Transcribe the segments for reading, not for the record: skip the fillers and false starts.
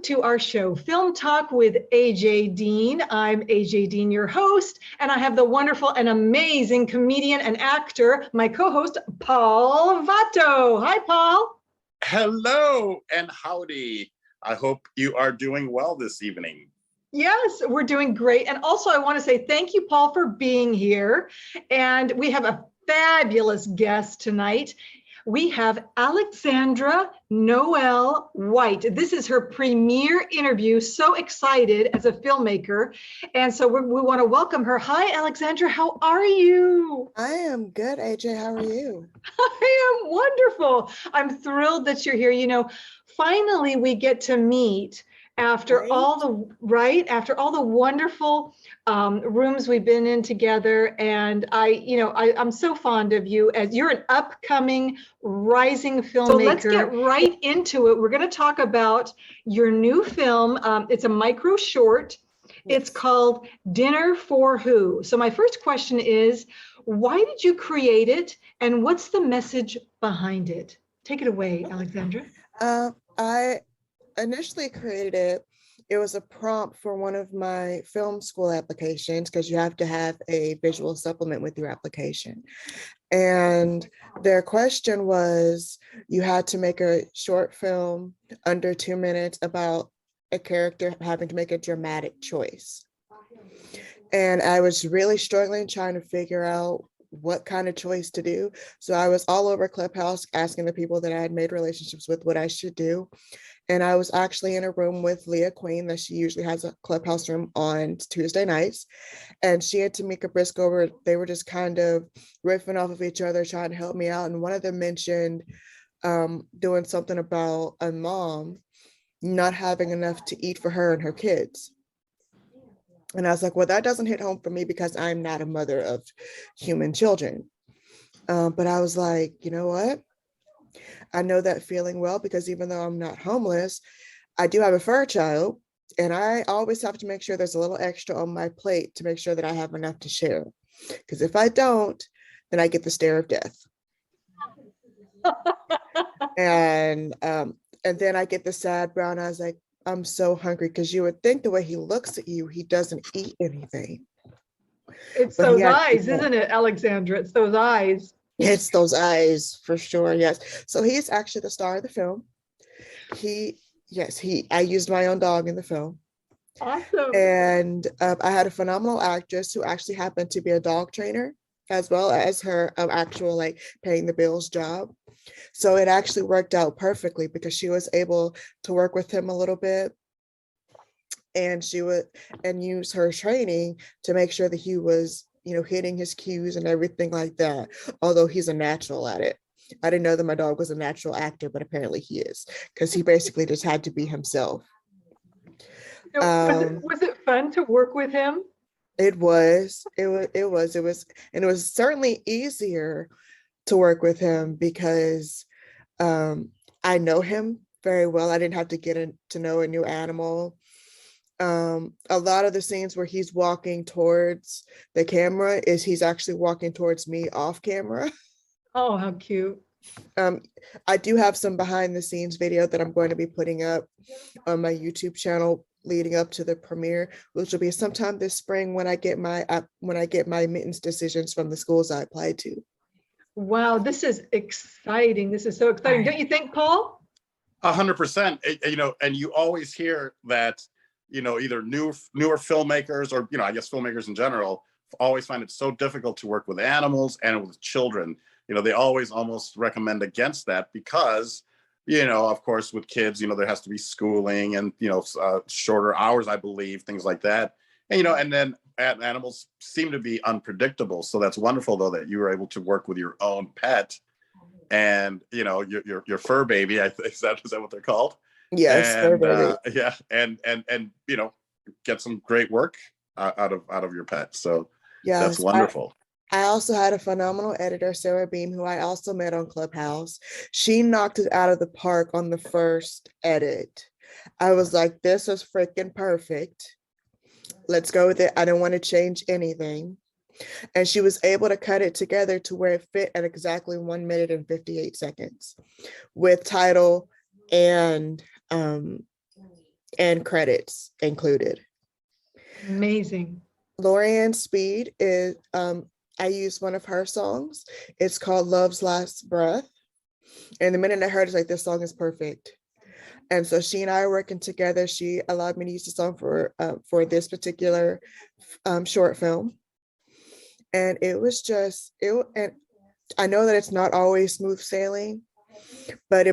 to our show, Film Talk with AJ Dean. I'm AJ Dean, your host, and I have the wonderful and amazing comedian and actor, my co-host, Paul Vato. Hi, Paul. Hello and howdy. I hope you are doing well this evening. Yes, we're doing great. And also, I want to say thank you, Paul, for being here. And we have a fabulous guest tonight. We have Alexandra Noelle Whyte. This is her premiere interview. So excited as a filmmaker. And so we want to welcome her. Hi, Alexandra. How are you? I am good, AJ. How are you? I am wonderful. I'm thrilled that you're here. You know, finally we get to meet after all the wonderful rooms we've been in together. And I'm so fond of you as you're an upcoming rising filmmaker. So let's get right into it. We're going to talk about your new film. It's a micro short. It's called Dinner for Who. So my first question is, why did you create it? And what's the message behind it? Take it away, Alexandra. I initially created it. It was a prompt for one of my film school applications because you have to have a visual supplement with your application. And their question was, you had to make a short film under 2 minutes about a character having to make a dramatic choice. And I was really struggling trying to figure out what kind of choice to do. So I was all over Clubhouse asking the people that I had made relationships with what I should do. And I was actually in a room with Leah Queen, that she usually has a Clubhouse room on Tuesday nights. And she and Tamika Briscoe, they were just kind of riffing off of each other, trying to help me out. And one of them mentioned doing something about a mom not having enough to eat for her and her kids. And I was like, well, that doesn't hit home for me because I'm not a mother of human children. But I was like, you know what? I know that feeling well, because even though I'm not homeless, I do have a fur child, and I always have to make sure there's a little extra on my plate to make sure that I have enough to share. Because if I don't, then I get the stare of death. And then I get the sad brown eyes, like, I'm so hungry, because you would think the way he looks at you, he doesn't eat anything. It's those eyes, isn't it, Alexandra? It's those eyes. It's those eyes for sure. Yes. So he's actually the star of the film. I used my own dog in the film. Awesome. And I had a phenomenal actress who actually happened to be a dog trainer, as well as her actual like paying the bills job. So it actually worked out perfectly, because she was able to work with him a little bit, and she would use her training to make sure that he was, hitting his cues and everything like that. Although he's a natural at it. I didn't know that my dog was a natural actor, but apparently he is, because he basically just had to be himself. Was it fun to work with him? It was, and it was certainly easier to work with him because I know him very well. I didn't have to get to know a new animal. A lot of the scenes where he's walking towards the camera he's actually walking towards me off camera. Oh, how cute. I do have some behind the scenes video that I'm going to be putting up on my YouTube channel leading up to the premiere, which will be sometime this spring when I get my admittance decisions from the schools I applied to. Wow, this is exciting. This is so exciting. Don't you think, Paul? 100%. And you always hear that, either newer filmmakers or, I guess filmmakers in general always find it so difficult to work with animals and with children. They always almost recommend against that because, of course, with kids, there has to be schooling and, shorter hours, I believe, things like that. And, and then animals seem to be unpredictable. So that's wonderful, though, that you were able to work with your own pet and, your fur baby. Is that what they're called? Yes. And get some great work out of your pet. So yes, that's wonderful. I also had a phenomenal editor, Sarah Beam, who I also met on Clubhouse. She knocked it out of the park on the first edit. I was like, this is freaking perfect. Let's go with it. I don't want to change anything. And she was able to cut it together to where it fit at exactly 1 minute and 58 seconds with title and and credits included. Amazing. Lorianne Speed is, I used one of her songs. It's called Love's Last Breath. And the minute I heard it, it's like, this song is perfect. And so she and I are working together. She allowed me to use the song for this particular short film. And it was just, and I know that it's not always smooth sailing, but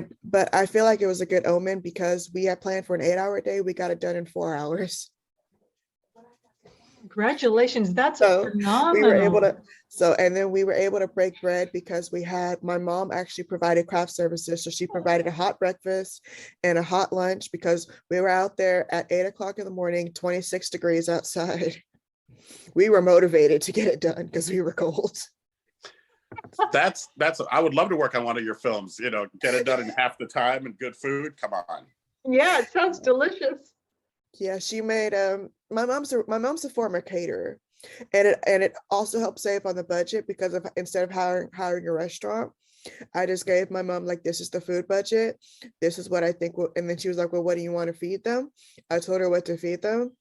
I feel like it was a good omen because we had planned for an 8-hour day. We got it done in 4 hours. Congratulations. That's So phenomenal. we were able to, and then we were able to break bread because my mom actually provided craft services. So she provided a hot breakfast and a hot lunch because we were out there at 8 o'clock in the morning, 26 degrees outside. We were motivated to get it done because we were cold. That's I would love to work on one of your films, you know, get it done in half the time and good food. Come on. Yeah, it sounds delicious. Yeah, she made my mom's a former caterer, and it also helped save on the budget because instead of hiring a restaurant, I just gave my mom, like, this is the food budget, this is what I think and then she was like, well, what do you want to feed them? I told her what to feed them,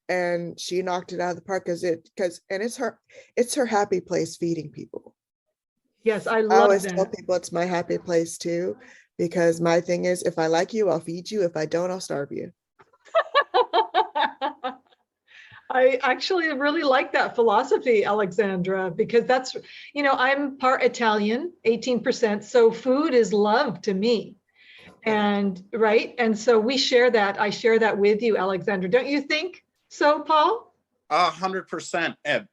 and she knocked it out of the park because it's her happy place feeding people. Yes, I I love always that. tell people it's my happy place too, because my thing is, if I like you, I'll feed you. If I don't, I'll starve you. I actually really like that philosophy, Alexandra, because that's, you know, I'm part Italian, 18%. So food is love to me. And right. And so we share that. I share that with you, Alexandra. Don't you think so, Paul? 100%. And,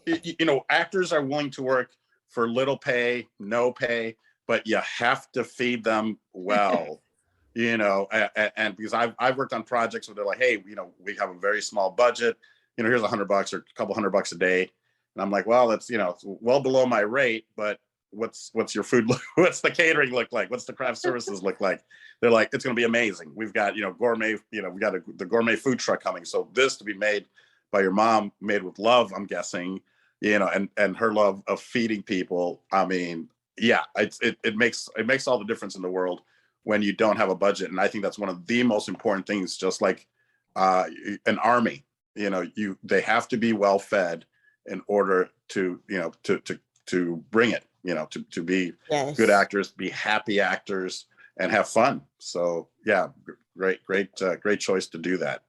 you know, actors are willing to work for little pay, no pay, but you have to feed them well. You know, and because I've worked on projects where they're like, hey, you know, we have a very small budget, you know, here's $100 or a couple $100 a day. And I'm like, well, that's, you know, it's well below my rate, but what's your food, what's the catering look like? What's the craft services look like? They're like, it's going to be amazing. We've got, you know, gourmet, you know, we got the gourmet food truck coming. So this to be made by your mom, made with love, I'm guessing, you know, and her love of feeding people. I mean, yeah, it makes all the difference in the world when you don't have a budget. And I think that's one of the most important things, just like an army, you know, they have to be well fed in order to, you know, to bring it, you know, to be Yes. good actors, be happy actors, and have fun. So yeah, great choice to do that.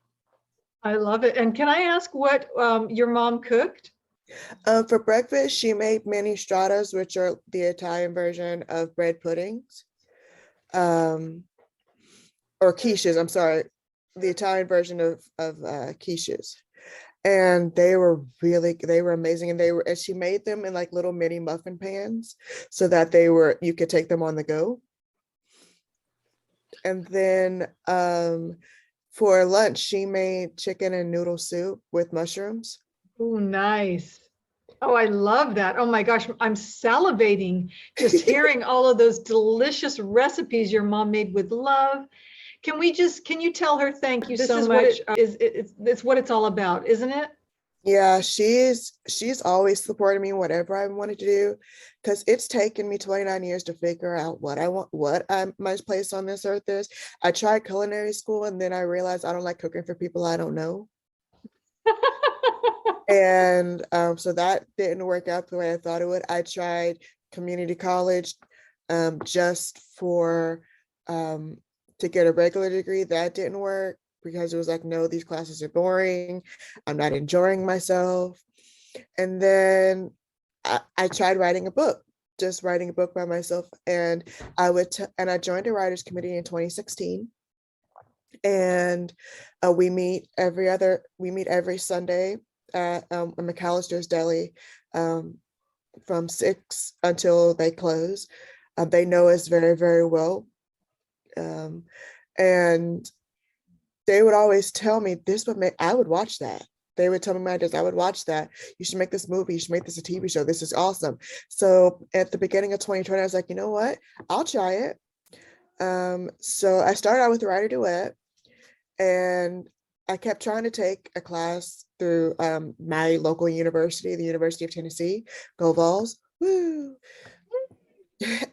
I love it. And can I ask what your mom cooked? For breakfast, she made mini stratas, which are the Italian version of bread puddings. Or quiches, I'm sorry, the Italian version of quiches. And they were amazing. And she made them in like little mini muffin pans so that you could take them on the go. And then for lunch, she made chicken and noodle soup with mushrooms. Oh, nice. Oh, I love that. Oh my gosh, I'm salivating just hearing all of those delicious recipes your mom made with love. Can you tell her thank you so much? It's what it's all about, isn't it? Yeah, she's always supported me in whatever I wanted to do, because it's taken me 29 years to figure out what I want, my place on this earth is. I tried culinary school and then I realized I don't like cooking for people I don't know. And so that didn't work out the way I thought it would. I tried community college just to get a regular degree. That didn't work because it was like, no, these classes are boring. I'm not enjoying myself. And then I tried writing a book, just writing a book by myself. And I joined a writer's committee in 2016. And we meet every Sunday at McAllister's Deli from 6 until they close. They know us very, very well. And they would always tell me I would watch that. They would tell me my ideas, I would watch that. You should make this movie, you should make this a TV show. This is awesome. So at the beginning of 2020, I was like, you know what? I'll try it. So I started out with a writer duet, and I kept trying to take a class through my local university, the University of Tennessee. Go Vols. Woo!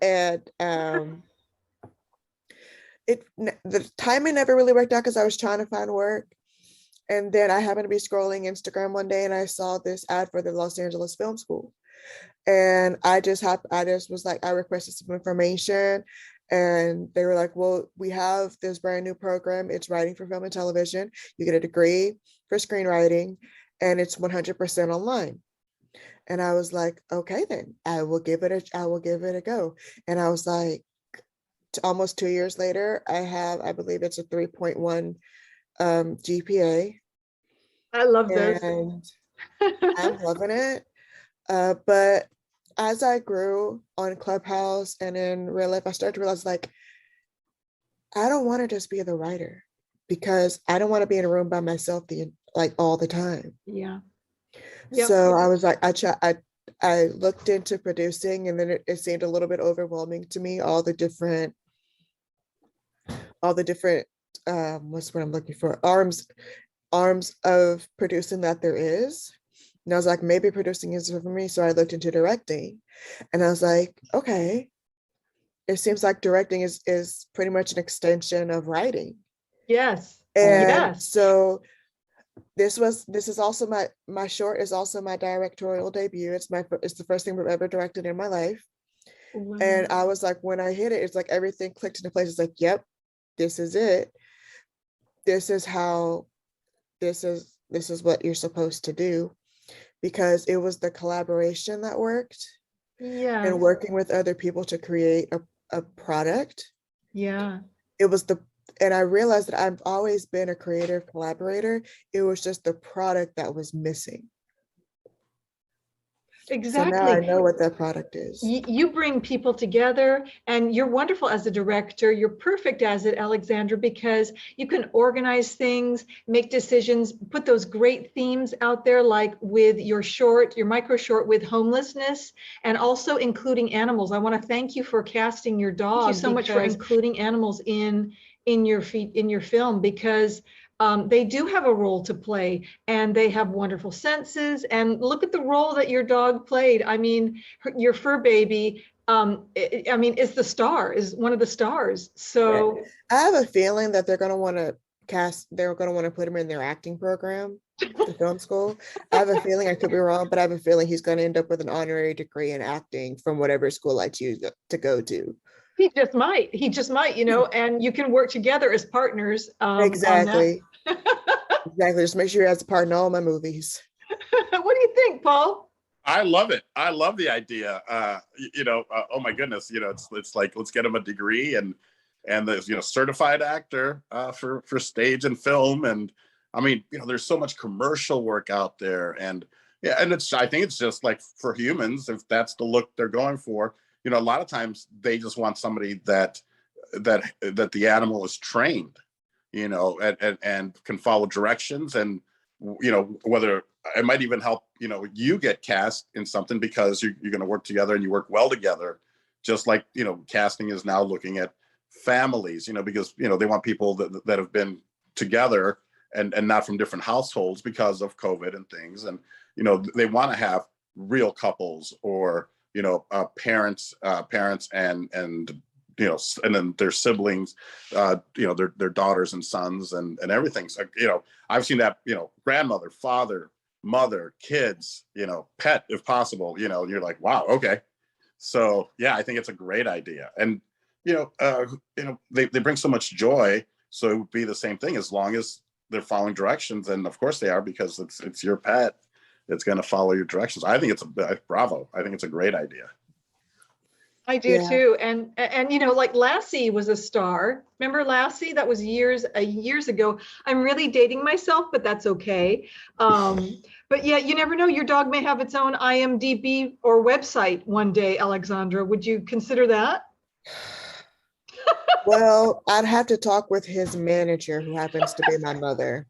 And the timing never really worked out because I was trying to find work. And then I happened to be scrolling Instagram one day and I saw this ad for the Los Angeles Film School. And I just was like, I requested some information and they were like, well, we have this brand new program. It's writing for film and television. You get a degree for screenwriting and it's 100% online. And I was like, okay, then I will give it a go. And I was like, almost 2 years later, I believe it's a 3.1 GPA. I love those. And I'm loving it. But as I grew on Clubhouse and in real life, I started to realize like, I don't want to just be the writer because I don't want to be in a room by myself all the time. Yeah. Yep. So I was like, I looked into producing and then it seemed a little bit overwhelming to me, all the different what's what I'm looking for, arms of producing that there is. And I was like, maybe producing is for me. So I looked into directing and I was like, okay, it seems like directing is pretty much an extension of writing. Yes. And yes. so this is also my short is also my directorial debut. It's the first thing I've ever directed in my life. Wow. And I was like, when I hit it, it's like everything clicked into place. It's like, yep, this is it. This is what you're supposed to do, because it was the collaboration that worked. Yeah. And working with other people to create a product. Yeah. And I realized that I've always been a creative collaborator. It was just the product that was missing. Exactly. So now I know what that product is. You bring people together and you're wonderful as a director. You're perfect as it, Alexandra, because you can organize things, make decisions, put those great themes out there, like with your micro short with homelessness, and also including animals. I want to thank you for casting your dog. Thank you so much for including animals in your film, because they do have a role to play and they have wonderful senses. And look at the role that your dog played. I mean, your fur baby, is one of the stars. So I have a feeling that they're going to want to put him in their acting program, the film school. I have a feeling, I could be wrong, but I have a feeling he's going to end up with an honorary degree in acting from whatever school I choose to go to. He just might, and you can work together as partners. Exactly. Exactly. Just make sure he has a part in all my movies. What do you think, Paul? I love it. I love the idea. Oh my goodness, it's like, let's get him a degree and the certified actor for stage and film. And I mean, there's so much commercial work out there, and I think it's just like for humans, if that's the look they're going for. A lot of times they just want somebody that the animal is trained, and can follow directions, and whether it might even help you get cast in something because you're going to work together and you work well together, just like casting is now looking at families, because they want people that have been together and not from different households because of COVID and things, and they want to have real couples or parents and then their siblings, their daughters and sons and everything. So, I've seen that, grandmother, father, mother, kids, pet, if possible, you're like, wow, okay. So yeah, I think it's a great idea. And, they bring so much joy. So it would be the same thing as long as they're following directions. And of course they are, because it's your pet. It's going to follow your directions. I think bravo. I think it's a great idea. I do too. And like Lassie was a star. Remember Lassie? That was years ago. I'm really dating myself, but that's okay. But yeah, you never know. Your dog may have its own IMDb or website one day, Alexandra. Would you consider that? Well, I'd have to talk with his manager, who happens to be my mother.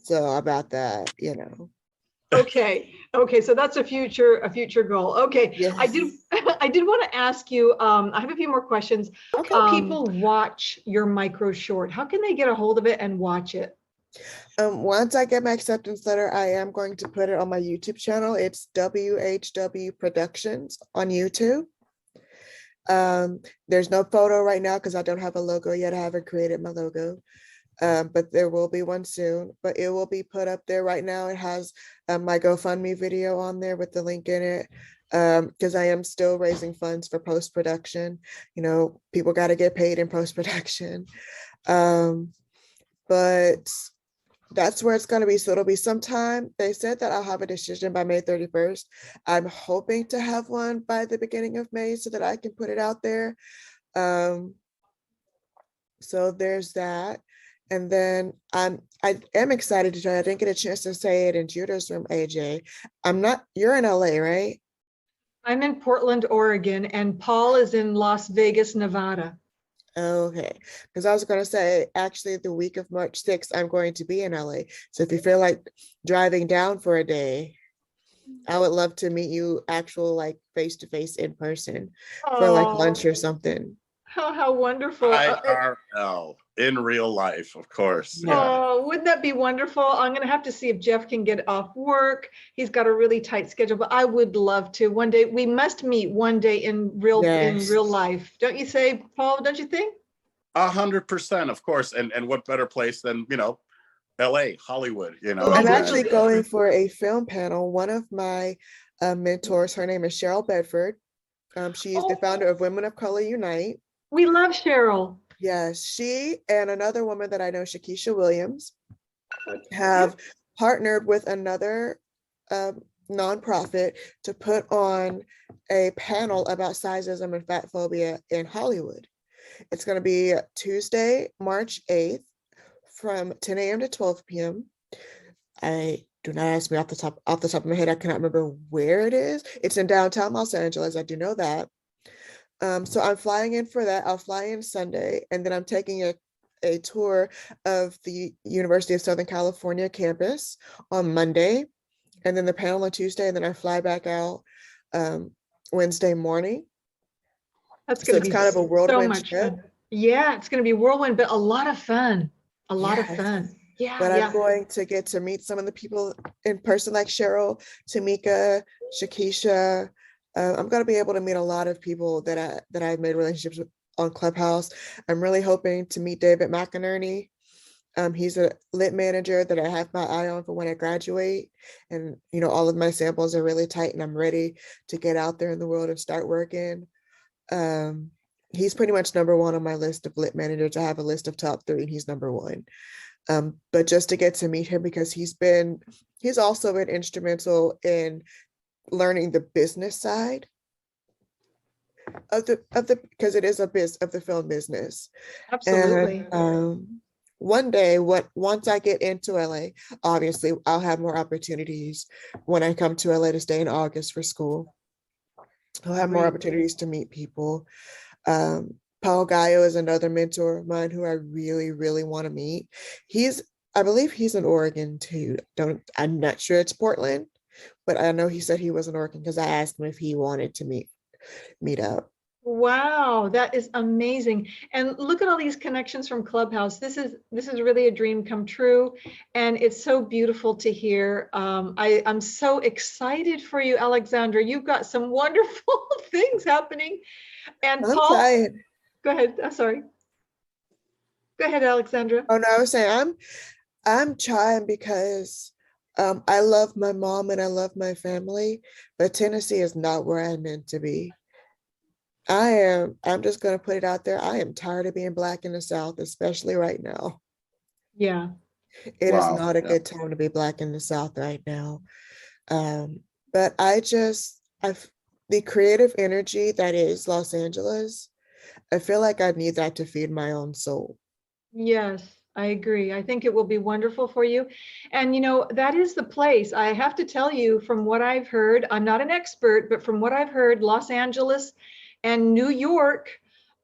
So about that, Okay. So that's a future goal. Okay. Yes. I did want to ask you, I have a few more questions. How can people watch your micro short? How can they get a hold of it and watch it? Once I get my acceptance letter, I am going to put it on my YouTube channel. It's WHW Productions on YouTube. There's no photo right now because I don't have a logo yet. I haven't created my logo. But there will be one soon, but it will be put up there right now. It has my GoFundMe video on there with the link in it, because I am still raising funds for post-production. You know, people got to get paid in post-production. But that's where it's going to be. So it'll be sometime. They said that I'll have a decision by May 31st. I'm hoping to have one by the beginning of May so that I can put it out there. So there's that. And then I am excited to try. I didn't get a chance to say it in Judah's room, AJ. You're in LA, right? I'm in Portland, Oregon, and Paul is in Las Vegas, Nevada. Okay, because I was going to say, actually, the week of March 6th, I'm going to be in LA. So if you feel like driving down for a day, I would love to meet you actual like face to face in person for like lunch or something. How wonderful. IRL in real life, of course. Yeah. Oh, wouldn't that be wonderful? I'm going to have to see if Jeff can get off work. He's got a really tight schedule, but I would love to. One day, we must meet one day in real life. Don't you say, Paul, don't you think? 100%, of course. And what better place than, LA, Hollywood, I'm actually going for a film panel. One of my mentors, her name is Cheryl Bedford. She's the founder of Women of Color Unite. We love Cheryl. Yes, she and another woman that I know, Shakisha Williams, have partnered with another nonprofit to put on a panel about sizeism and fat phobia in Hollywood. It's going to be Tuesday, March 8th from 10 a.m. to 12 p.m. Do not ask me off the top of my head. I cannot remember where it is. It's in downtown Los Angeles. I do know that. So I'm flying in for that. I'll fly in Sunday, and then I'm taking a tour of the University of Southern California campus on Monday, and then the panel on Tuesday, and then I fly back out Wednesday morning. That's going to be kind of a whirlwind so much trip. fun. Yeah, it's going to be whirlwind, but a lot of fun. A lot of fun. Yeah. But I'm going to get to meet some of the people in person, like Cheryl, Tamika, Shakisha. I'm going to be able to meet a lot of people that I've made relationships with on Clubhouse. I'm really hoping to meet David McInerney. He's a lit manager that I have my eye on for when I graduate. And, all of my samples are really tight and I'm ready to get out there in the world and start working. He's pretty much number one on my list of lit managers. I have a list of top 3 and he's number 1. But just to get to meet him, because he's also been instrumental in learning the business side of the because it is of the film business. Absolutely. And one day, once I get into LA, obviously I'll have more opportunities when I come to LA to stay in August for school. I'll have more opportunities to meet people. Paul Gallo is another mentor of mine who I really, really want to meet. I believe he's in Oregon too. I'm not sure it's Portland, but I know he said he was in Oregon because I asked him if he wanted to meet up. Wow, that is amazing. And look at all these connections from Clubhouse. This is really a dream come true. And it's so beautiful to hear. I'm so excited for you, Alexandra. You've got some wonderful things happening. And I'm Paul, trying. Go ahead. I'm sorry. Go ahead, Alexandra. Oh no, I was saying I'm trying because I love my mom and I love my family, but Tennessee is not where I'm meant to be. I'm just going to put it out there. I am tired of being Black in the South, especially right now. Yeah. It is not a good time to be Black in the South right now. But the creative energy that is Los Angeles, I feel like I need that to feed my own soul. Yes, I agree. I think it will be wonderful for you. And, that is the place. I have to tell you, from what I've heard, I'm not an expert, but from what I've heard, Los Angeles and New York,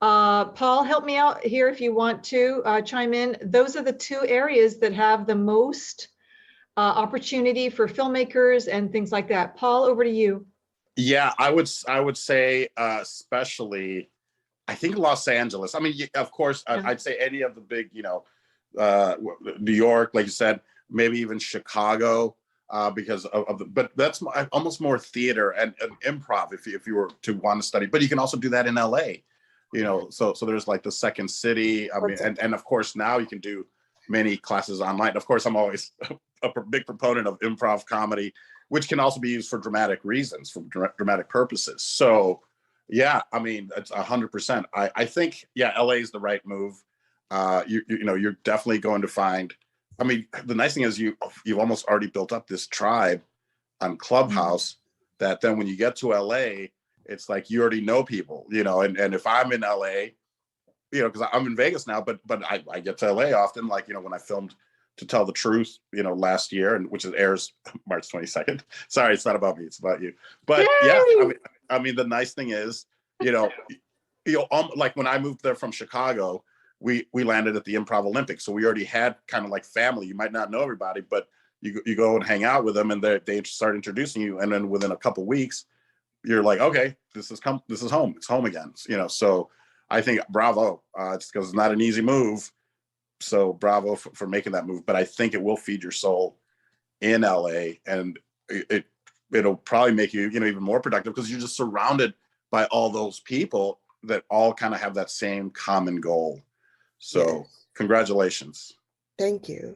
Paul, help me out here if you want to chime in. Those are the 2 areas that have the most opportunity for filmmakers and things like that. Paul, over to you. Yeah, I would say especially, I think Los Angeles. I mean, of course, I'd say any of the big, New York, like you said, maybe even Chicago. because of the, but that's almost more theater and improv if you were to want to study. But you can also do that in LA, you know. So there's like the Second City. I mean, and of course now you can do many classes online. Of course, I'm always a big proponent of improv comedy, which can also be used for dramatic reasons, for dramatic purposes. So yeah, I mean, it's 100%. I think, yeah, LA is the right move. You know, you're definitely going to find, I mean, the nice thing is you've almost already built up this tribe on Clubhouse that then when you get to LA, it's like you already know people, you know, and if I'm in LA, you know, because I'm in Vegas now, but I get to LA often, like, you know, when I filmed To Tell the Truth, you know, last year, and which airs March 22nd. Sorry, it's not about me, it's about you. But yeah, I mean, the nice thing is, you know, like when I moved there from Chicago, we landed at the Improv Olympics, so we already had kind of like family. You might not know everybody, but you go and hang out with them, and they start introducing you, and then within a couple weeks, you're like, okay, this is home. It's home again, you know. So I think bravo. It's because it's not an easy move. So bravo for making that move. But I think it will feed your soul in LA, and it'll probably make you, you know, even more productive because you're just surrounded by all those people that all kind of have that same common goal. So yes. Congratulations. Thank you.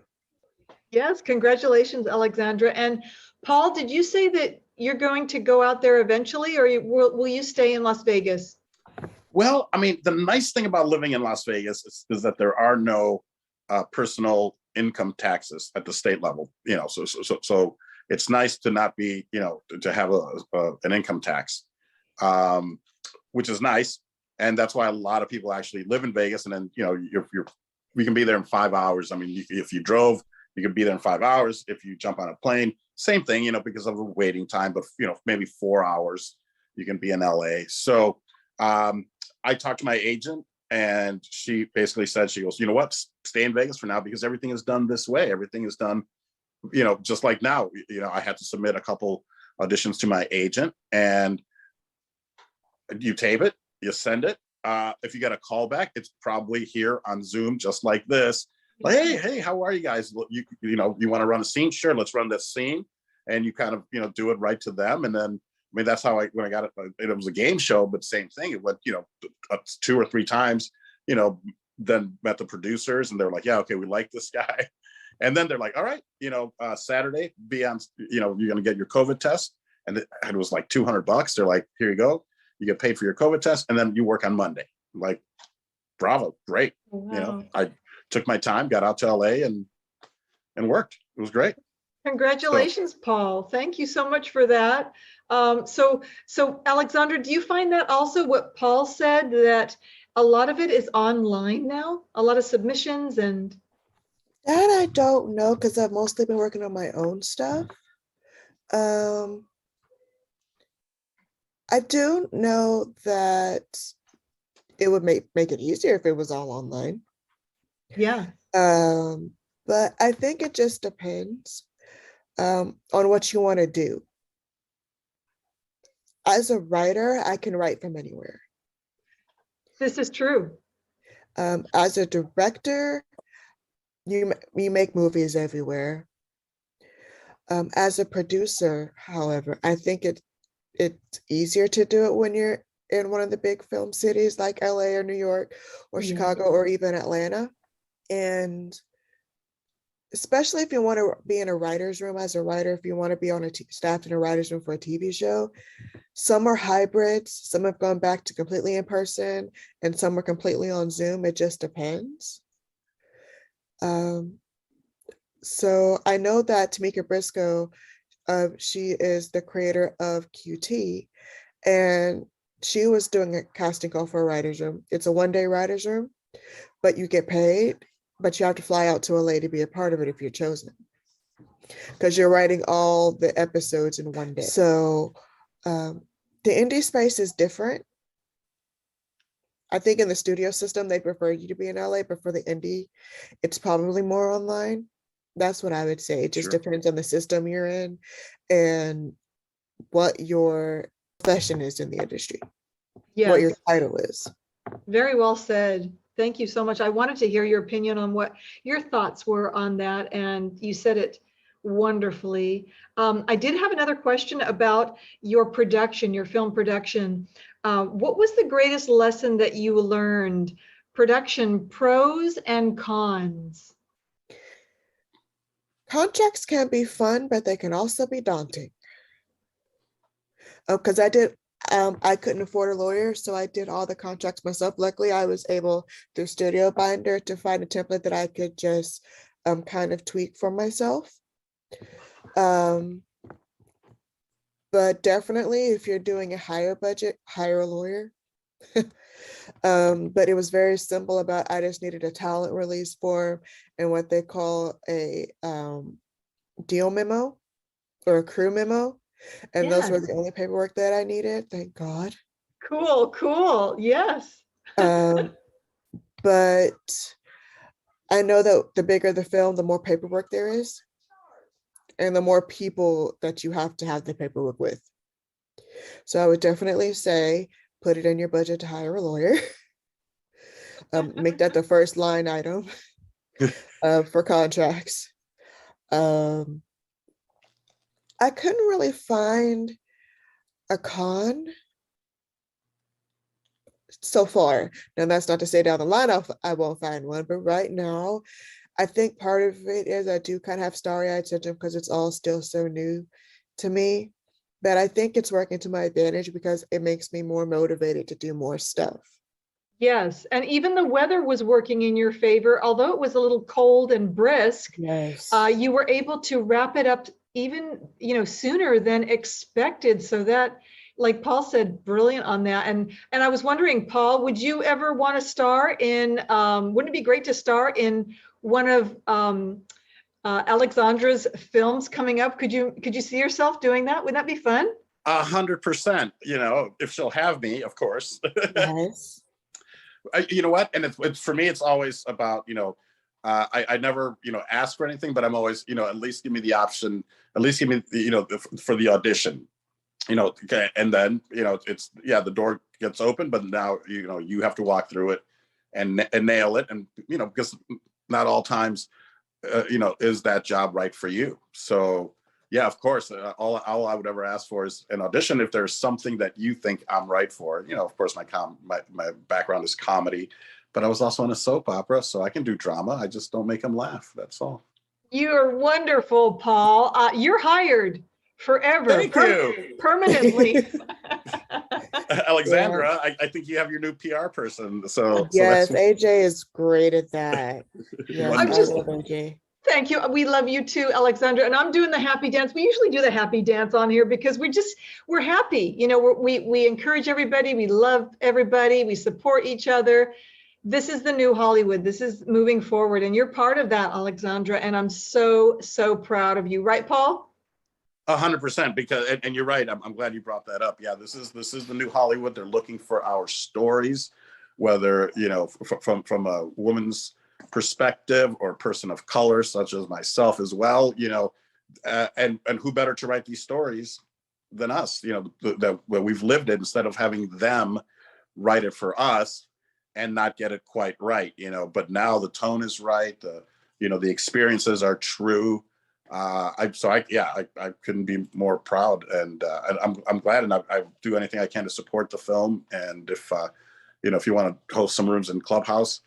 Yes, congratulations, Alexandra. And Paul, did you say that you're going to go out there eventually, or will you stay in Las Vegas? Well, I mean, the nice thing about living in Las Vegas is that there are no personal income taxes at the state level. You know, so it's nice to not be, you know, to have an income tax, which is nice. And that's why a lot of people actually live in Vegas. And then, you know, we can be there in 5 hours. I mean, if you drove, you can be there in 5 hours. If you jump on a plane, same thing, you know, because of the waiting time, but, you know, maybe 4 hours, you can be in LA. So I talked to my agent, and she basically said, she goes, you know what, stay in Vegas for now, because everything is done this way. Everything is done, you know, just like now. You know, I had to submit a couple auditions to my agent, and you tape it, you send it. If you get a call back, it's probably here on Zoom, just like this. Like, hey, how are you guys? You know, you want to run a scene? Sure, let's run this scene. And you kind of, you know, do it right to them. And then, I mean, that's how when I got it, it was a game show, but same thing. It went, you know, 2 or 3 times, you know, then met the producers, and they're like, yeah, okay, we like this guy. And then they're like, all right, you know, Saturday, be on, you know, you're going to get your COVID test. And it was like $200. They're like, here you go. You get paid for your COVID test, and then you work on Monday. I'm like, bravo, great. Wow. You know, I took my time, got out to LA and worked. It was great. Congratulations, Paul. Thank you so much for that. So Alexandra, do you find that also what Paul said, that a lot of it is online now? A lot of submissions and... That I don't know, because I've mostly been working on my own stuff. I do know that it would make it easier if it was all online. Yeah. But I think it just depends on what you want to do. As a writer, I can write from anywhere. This is true. As a director, you make movies everywhere. As a producer, however, I think it's easier to do it when you're in one of the big film cities like LA or New York or Chicago or even Atlanta. And especially if you want to be in a writer's room as a writer, if you want to be on staffed in a writer's room for a TV show, some are hybrids, some have gone back to completely in person, and some are completely on Zoom. It just depends. So I know that Tamika Briscoe, she is the creator of QT, and she was doing a casting call for a writer's room. It's a one-day writer's room, but you get paid, but you have to fly out to LA to be a part of it if you're chosen, because you're writing all the episodes in one day. So the indie space is different. I think in the studio system, they prefer you to be in LA, but for the indie, it's probably more online. That's what I would say. It just depends on the system you're in and what your profession is in the industry, what your title is. Very well said. Thank you so much. I wanted to hear your opinion on what your thoughts were on that. And you said it wonderfully. I did have another question about your production, your film production. What was the greatest lesson that you learned? Production pros and cons. Contracts can be fun, but they can also be daunting. Because I couldn't afford a lawyer, so I did all the contracts myself. Luckily, I was able through Studio Binder to find a template that I could just kind of tweak for myself. But definitely, if you're doing a higher budget, hire a lawyer. But it was very simple about I just needed a talent release form and what they call a deal memo or a crew memo. And those were Yes. the only paperwork that I needed, thank God. Cool, cool. Yes. But I know that the bigger the film, the more paperwork there is, and the more people that you have to have the paperwork with. So I would definitely say, put it in your budget to hire a lawyer. Make that the first line item for contracts. I couldn't really find a con so far. Now, that's not to say down the line I won't find one, but right now, I think part of it is I do kind of have starry-eyed syndrome because it's all still so new to me. But I think it's working to my advantage because it makes me more motivated to do more stuff. Yes. And even the weather was working in your favor. Although it was a little cold and brisk, Yes. you were able to wrap it up even, sooner than expected. So that, like Paul said, brilliant on that. And I was wondering, Paul, would you ever want to star in, wouldn't it be great to star in one of Alexandra's films coming up? Could you see yourself doing that? Would that be fun? 100%, if she'll have me, of course. Yes. You know what? And it's for me, it's always about, I never, ask for anything, but I'm always, at least give me the option, at least give me, for the audition, okay. And then, it's, the door gets open, but now, you have to walk through it and nail it. And, because not all times, is that job right for you? So yeah, of course, all I would ever ask for is an audition if there's something that you think I'm right for. Of course, my background is comedy, but I was also in a soap opera, so I can do drama. I just don't make them laugh. That's all. You're wonderful, Paul. You're hired forever. Thank you. Permanently. Alexandra, I think you have your new PR person. So yes, so AJ is great at that. Yes, I'm just, love AJ. Thank you. We love you too, Alexandra. And I'm doing the happy dance. We usually do the happy dance on here because we're happy. We encourage everybody. We love everybody. We support each other. This is the new Hollywood. This is moving forward. And you're part of that, Alexandra. And I'm so, so proud of you. Right, Paul? 100%, because, and you're right. I'm glad you brought that up. Yeah, this is the new Hollywood. They're looking for our stories, whether, from a woman's perspective or a person of color, such as myself as well, and who better to write these stories than us, that we've lived it, instead of having them write it for us and not get it quite right, but now the tone is right. The experiences are true. I couldn't be more proud, and I'm glad, and I do anything I can to support the film. And if you want to host some rooms in Clubhouse,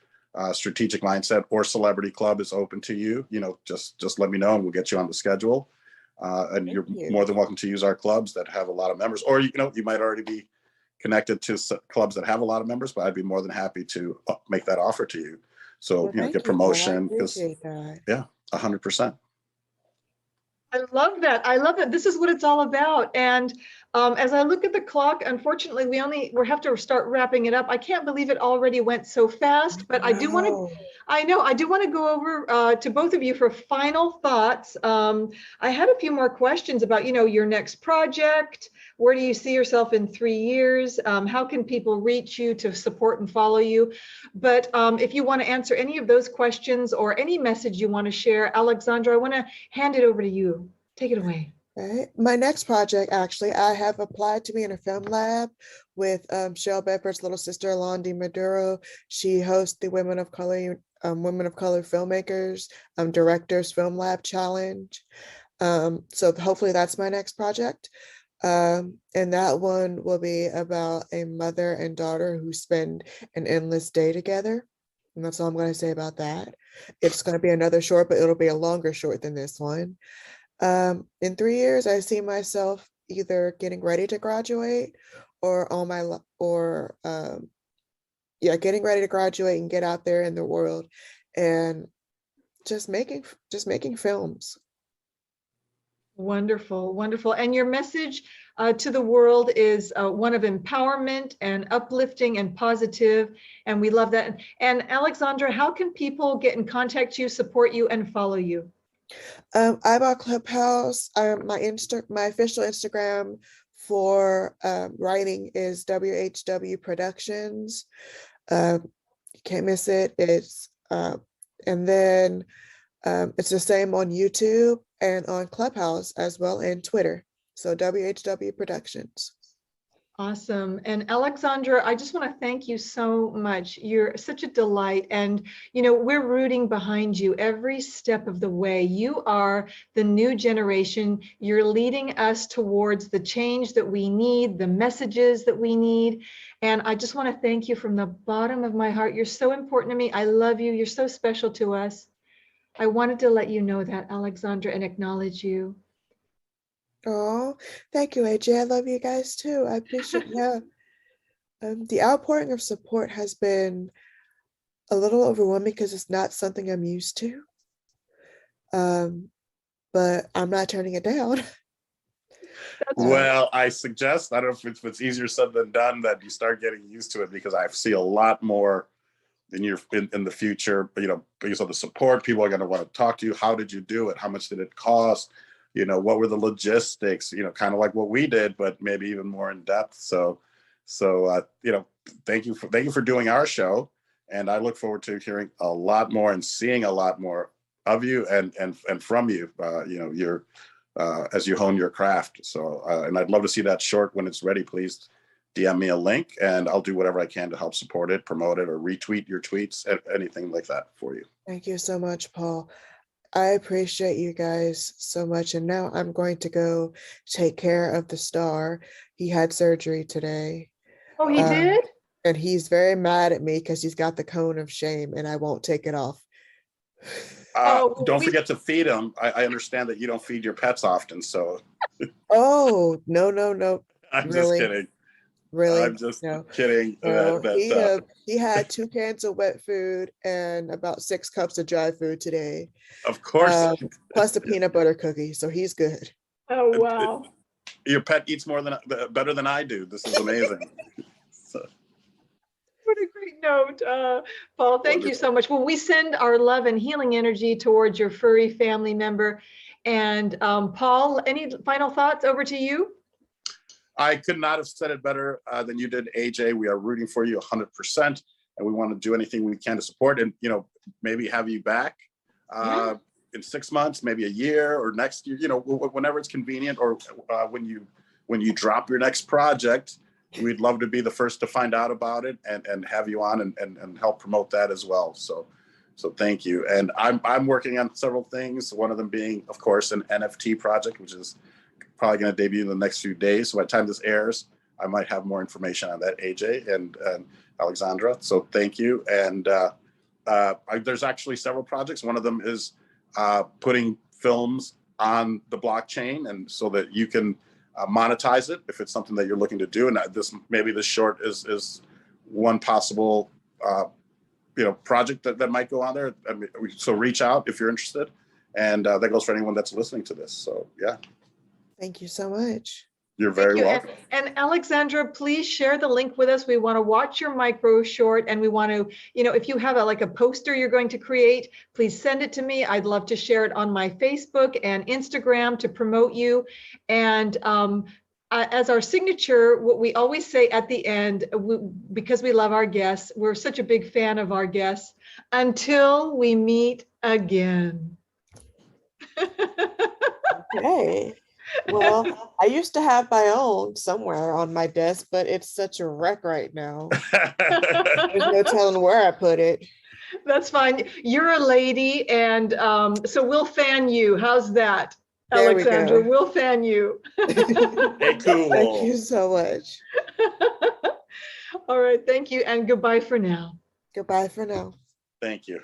Strategic Mindset or Celebrity Club is open to you. Just let me know and we'll get you on the schedule. And you're more than welcome to use our clubs that have a lot of members, or you might already be connected to clubs that have a lot of members, but I'd be more than happy to make that offer to you. So get promotion, because 100%. I love that. I love that. This is what it's all about. And as I look at the clock, unfortunately, we have to start wrapping it up. I can't believe it already went so fast, but I do want to go over to both of you for final thoughts. I had a few more questions about, your next project. Where do you see yourself in 3 years? How can people reach you to support and follow you? But if you want to answer any of those questions or any message you want to share, Alexandra, I want to hand it over to you. Take it away. Right. My next project, actually, I have applied to be in a film lab with Shel Bedford's little sister, Londi Maduro. She hosts the Women of Color Filmmakers Directors Film Lab Challenge. So hopefully that's my next project. And that one will be about a mother and daughter who spend an endless day together. And that's all I'm going to say about that. It's going to be another short, but it'll be a longer short than this one. In 3 years, I see myself either getting ready to graduate or on my or yeah, getting ready to graduate and get out there in the world and just making films. Wonderful, wonderful. And your message to the world is one of empowerment and uplifting and positive, and we love that. And Alexandra, how can people get in contact you, support you, and follow you? I'm on Clubhouse. My official Instagram for writing is WHW Productions. You can't miss it. And then it's the same on YouTube and on Clubhouse as well, and Twitter. So WHW Productions. Awesome. And Alexandra, I just want to thank you so much. You're such a delight. And, we're rooting behind you every step of the way. You are the new generation. You're leading us towards the change that we need, the messages that we need. And I just want to thank you from the bottom of my heart. You're so important to me. I love you. You're so special to us. I wanted to let you know that, Alexandra, and acknowledge you. Oh, thank you, AJ. I love you guys too. I appreciate the outpouring of support has been a little overwhelming because it's not something I'm used to. But I'm not turning it down. Well, I suggest, I don't know if it's easier said than done, that you start getting used to it, because I see a lot more in the future, because of the support. People are going to want to talk to you. How did you do it? How much did it cost? What were the logistics? Kind of like what we did, but maybe even more in depth. So thank you for doing our show, and I look forward to hearing a lot more and seeing a lot more of you and from you. Your as you hone your craft. So and I'd love to see that short when it's ready. Please DM me a link, and I'll do whatever I can to help support it, promote it, or retweet your tweets, anything like that for you. Thank you so much, Paul. I appreciate you guys so much. And now I'm going to go take care of the star. He had surgery today. Oh, he did? And he's very mad at me because he's got the cone of shame and I won't take it off. Don't forget to feed him. I understand that you don't feed your pets often, so. Oh, no. I'm really? just kidding. Really? I'm just kidding. No, he had 2 cans of wet food and about 6 cups of dry food today. Of course. Plus a peanut butter cookie, so he's good. Oh, wow. Your pet eats better than I do. This is amazing. So. What a great note. Paul, thank you so much. Well, we send our love and healing energy towards your furry family member. And Paul, any final thoughts? Over to you. I could not have said it better than you did, AJ. We are rooting for you 100%, and we want to do anything we can to support, and maybe have you back in 6 months, maybe a year, or next year. Whenever it's convenient, or when you drop your next project. We'd love to be the first to find out about it and have you on and help promote that as well. So thank you. And I'm working on several things. One of them being, of course, an NFT project, which is probably going to debut in the next few days. So by the time this airs, I might have more information on that, AJ and Alexandra. So thank you. And there's actually several projects. One of them is putting films on the blockchain, and so that you can monetize it if it's something that you're looking to do. And this short is one possible project that might go on there. So reach out if you're interested, and that goes for anyone that's listening to this. So yeah. Thank you so much. You're very welcome. And Alexandra, please share the link with us. We want to watch your micro short, and we want to, if you have a poster you're going to create, please send it to me. I'd love to share it on my Facebook and Instagram to promote you. And as our signature, what we always say at the end, because we love our guests, we're such a big fan of our guests, until we meet again. Okay. Well, I used to have my own somewhere on my desk, but it's such a wreck right now. There's no telling where I put it. That's fine. You're a lady, and so we'll fan you. How's that? There we Alexandra, go. we'll fan you. Hey, cool. Thank you so much. All right, thank you, and goodbye for now. Goodbye for now. Thank you.